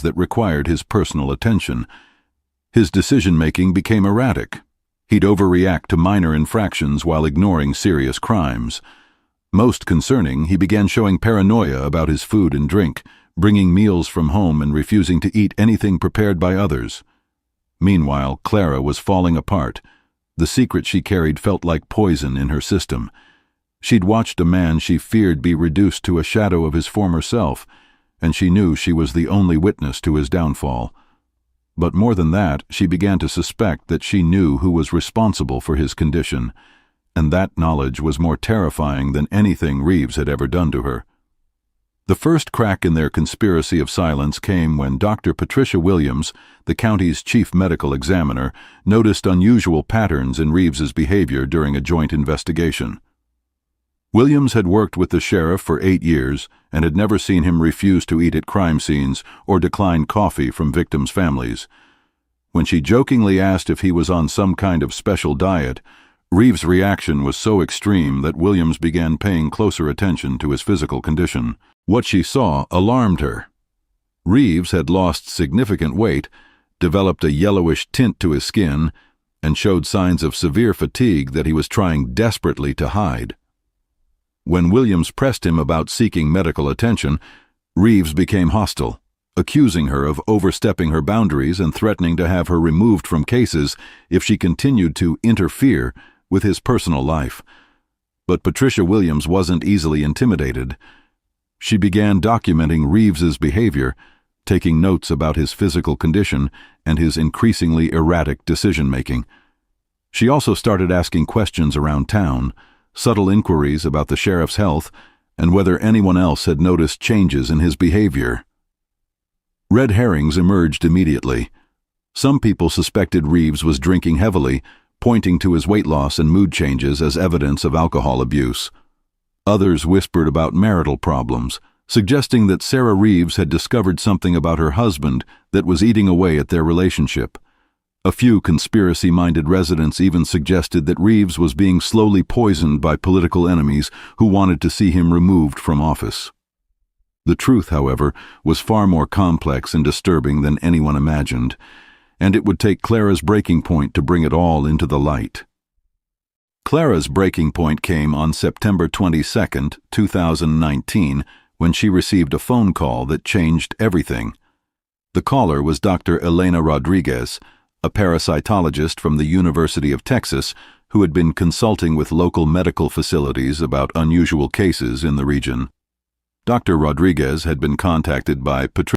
that required his personal attention. His decision-making became erratic. He'd overreact to minor infractions while ignoring serious crimes. Most concerning, he began showing paranoia about his food and drink, bringing meals from home and refusing to eat anything prepared by others. Meanwhile, Clara was falling apart. The secret she carried felt like poison in her system. She'd watched a man she feared be reduced to a shadow of his former self, and she knew she was the only witness to his downfall. But more than that, she began to suspect that she knew who was responsible for his condition, and that knowledge was more terrifying than anything Reeves had ever done to her. The first crack in their conspiracy of silence came when Dr. Patricia Williams, the county's chief medical examiner, noticed unusual patterns in Reeves's behavior during a joint investigation. Williams had worked with the sheriff for 8 years and had never seen him refuse to eat at crime scenes or decline coffee from victims' families. When she jokingly asked if he was on some kind of special diet, Reeves' reaction was so extreme that Williams began paying closer attention to his physical condition. What she saw alarmed her. Reeves had lost significant weight, developed a yellowish tint to his skin, and showed signs of severe fatigue that he was trying desperately to hide. When Williams pressed him about seeking medical attention, Reeves became hostile, accusing her of overstepping her boundaries and threatening to have her removed from cases if she continued to interfere with his personal life. But Patricia Williams wasn't easily intimidated. She began documenting Reeves's behavior, taking notes about his physical condition and his increasingly erratic decision-making. She also started asking questions around town, subtle inquiries about the sheriff's health, and whether anyone else had noticed changes in his behavior. Red herrings emerged immediately. Some people suspected Reeves was drinking heavily, pointing to his weight loss and mood changes as evidence of alcohol abuse. Others whispered about marital problems, suggesting that Sarah Reeves had discovered something about her husband that was eating away at their relationship. A few conspiracy-minded residents even suggested that Reeves was being slowly poisoned by political enemies who wanted to see him removed from office. The truth, however, was far more complex and disturbing than anyone imagined, and it would take Clara's breaking point to bring it all into the light. Clara's breaking point came on September 22, 2019, when she received a phone call that changed everything. The caller was Dr. Elena Rodriguez, a parasitologist from the University of Texas who had been consulting with local medical facilities about unusual cases in the region. Dr. Rodriguez had been contacted by Patricia